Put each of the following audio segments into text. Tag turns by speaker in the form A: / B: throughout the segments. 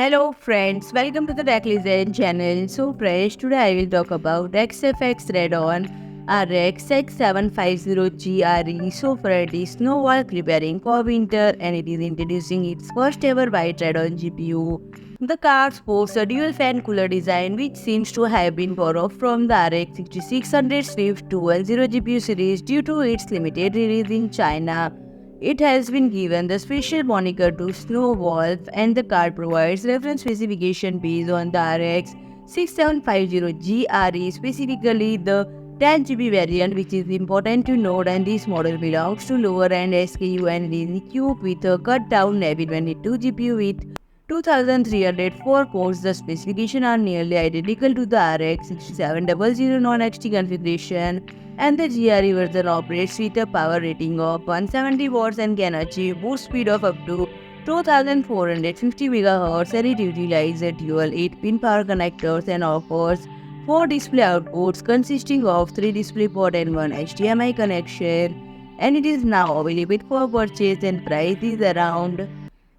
A: Hello friends, welcome to the Tech Legend channel. So friends, today I will talk about XFX Radeon RX X750 GRE. So friend, it is no wall preparing for winter and it is introducing its first ever white Radeon GPU. The card sports a dual fan cooler design which seems to have been borrowed from the RX 6600 Swift 210 GPU series due to its limited release in China. It has been given the special moniker to Snow Wolf, and the card provides reference specification based on the RX 6750 GRE, specifically the 10 GB variant, which is important to note, and this model belongs to lower end SKU and is equipped with a cut down Navi 22 GPU with 2304 cores. The specifications are nearly identical to the RX 6700 non-XT configuration, and the GRE version operates with a power rating of 170 watts and can achieve boost speed of up to 2450 MHz, and it utilizes dual 8-pin power connectors and offers 4 display outputs consisting of 3 DisplayPort and 1 HDMI connection, and it is now available for purchase and price is around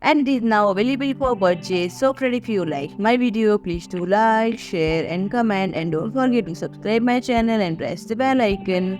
A: and it is now available for purchase. So friend, if you like my video, please do like, share and comment, and don't forget to subscribe my channel and press the bell icon.